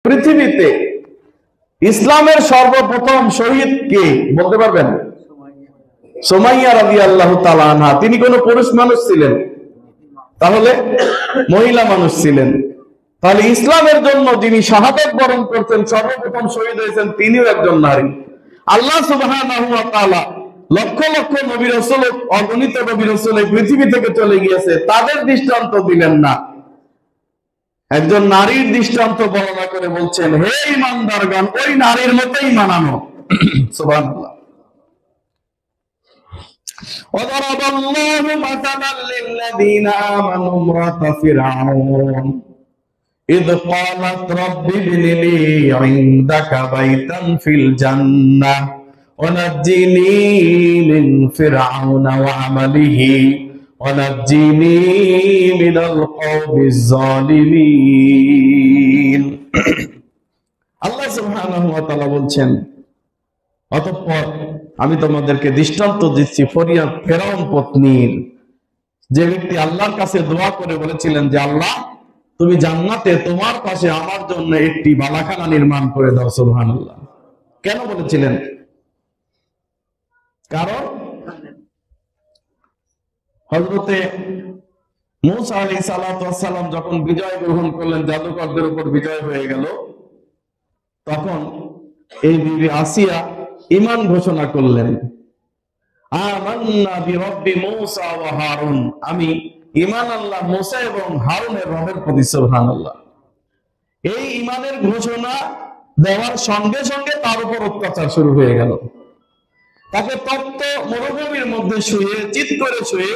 পৃথিবীতে ইসলামের সর্বপ্রথম শহীদ কে বলতে পারবেন? সুমাইয়া রাদিয়াল্লাহু তাআলা আনহা। তিনি কোন পুরুষ মানুষ ছিলেন? তাহলে মহিলা মানুষ ছিলেন। তাহলে ইসলামের জন্য যিনি শাহাদাত বরণ করতেন, সর্বপ্রথম শহীদ হয়েছেন, তিনিও একজন নারী। আল্লাহ সুবহানাহু ওয়া তাআলা লক্ষ লক্ষ নবী রাসূল, অগণিত নবী রাসূল এই পৃথিবী থেকে চলে গিয়েছে, তাদের দৃষ্টান্ত দিলেন না, একজন নারীর দৃষ্টান্ত বর্ণনা করে বলছেন, হে ঈমানদারগণ, ওই নারীর মতোই মানানো। সুবহানাল্লাহ। وضرب الله مثلا للذين آمنوا امرأة فرعون إذ قالت رب ابن لي عندك بيتا في الجنة ونجني من فرعون وعمله ونجني من القوم الظالمين। আল্লাহ সুবহানাহু ওয়া তাআলা বলছেন, অতঃপর আমি তোমাদেরকে দৃষ্টান্ত দিচ্ছি ফেরাউন পত্নীর, যে ব্যক্তি আল্লাহর কাছে দোয়া করে বলেছিলেন যে আল্লাহ, তুমি জান্নাতে তোমার পাশে আমার জন্য একটি বালাখানা নির্মাণ করে দাও। সুবহানাল্লাহ। কেন বলেছিলেন? কারণ হযরতে মূসা আলাইহিস সালাতু ওয়াস সালাম যখন বিজয় গ্রহণ করলেন, জাদুকরদের উপর বিজয় হয়ে গেল, তখন এই বিবি আসিয়া ঈমান ঘোষণা করলেন, আমান্না বিরব্বি মূসা ওয়া হারুন, আমি ঈমান আনলাম মূসা এবং হারুনের রবের প্রতি। সুবহানাল্লাহ। এই ঈমানের ঘোষণা দেওয়ার সঙ্গে সঙ্গে তার উপর অত্যাচার শুরু হয়ে গেল। তাকে তপ্ত মরুভূমির মধ্যে শুয়ে, চিৎ করে শুয়ে,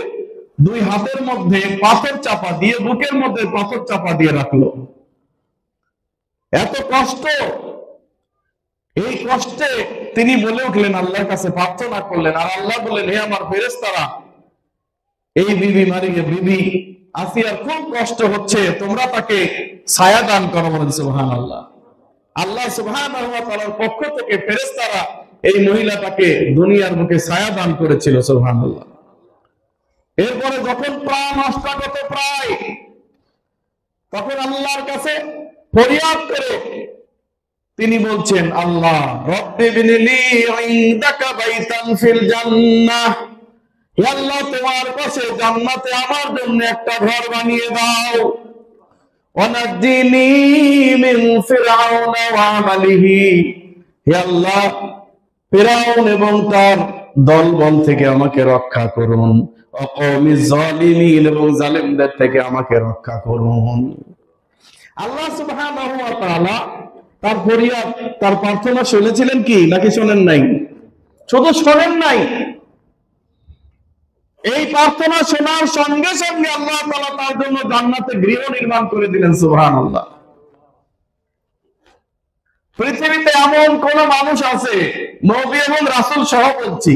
দুই হাতের মধ্যে পাথর চাপা দিয়ে, বুকের মধ্যে পাথর চাপা দিয়ে রাখলো। এত কষ্ট, এই কষ্টে তিনি বলে উঠলেন, আল্লাহর কাছে প্রার্থনা করলেন, আর আল্লাহ বললেন, হে আমার ফেরেশতারা, এই বিবি আসিয়ার খুব কষ্ট হচ্ছে, তোমরা তাকে ছায়া দান করো। বলেন সুবহানাল্লাহ। আল্লাহ সুবহানাহু ওয়া তাআলার পক্ষ থেকে ফেরেশতারা এই মহিলাটাকে দুনিয়ার বুকে ছায়া দান করেছিল। সুবহানাল্লাহ। এরপরে যখন প্রাণ অষ্টাগত প্রায়, তখন আল্লাহর কাছে ফরিয়াদ করে তিনি বলছেন, আল্লাহ, রব্বি বিনিলি ইনদাকা বাইতান ফিল জান্নাহ, হে আল্লাহ, তোমার কাছে জান্নাতে আমার জন্য একটা ঘর বানিয়ে দাও। ওয়ানাজ্জিনি মিন ফিরআউন ওয়া আমালিহি, হে আল্লাহ, ফিরআউন এবং তার দলবল থেকে আমাকে রক্ষা করুন। ওয়া কওমিজ জালিমিন, এবং জালেমদের থেকে আমাকে রক্ষা করুন। আল্লাহ সুবহানাহু ওয়া তাআলা তার ফরিয়াদ, তার প্রার্থনা শুনেছিলেন কি নাকি শোনেন নাই? শুধু শোনেন নাই, এই প্রার্থনা শোনার সঙ্গে সঙ্গে আল্লাহ তাআলা তার জন্য জান্নাতে গৃহ নির্মাণ করে দিলেন। সুবহানাল্লাহ। পৃথিবীতে এমন কোন মানুষ আছে, নবী এবং রাসূল সহ বলছি,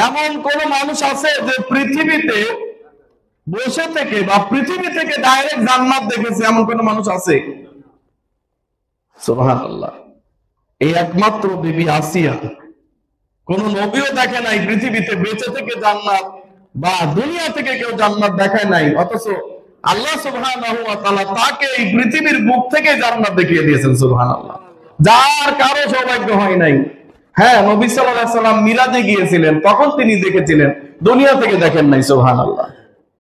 এমন কোন মানুষ আছে যে পৃথিবীতে বসে থেকে বা পৃথিবী থেকে ডাইরেক্ট জান্নাত দেখেছে? এমন কোন মানুষ আছে? সুবহানাল্লাহ। এই একমাত্র বিবি আসিয়া, কোন নবীও দেখে নাই পৃথিবীতে বেঁচে থেকে জান্নাত, বা দুনিয়া থেকে কেউ জান্নাত দেখায় নাই, অথচ আল্লাহ সুবহানাহু ওয়া তাআলা তাকে এই পৃথিবীর বুক থেকে জান্নাত দেখিয়ে দিয়েছেন। সুবহানাল্লাহ। যার কারো সৌভাগ্য হয় নাই। হ্যাঁ, নবী সাল্লাল্লাহু আলাইহি ওয়াসাল্লাম মিরাজে গিয়েছিলেন, তখন তিনি দেখেছিলেন, দুনিয়া থেকে দেখেন নাই। সুবহানাল্লাহ।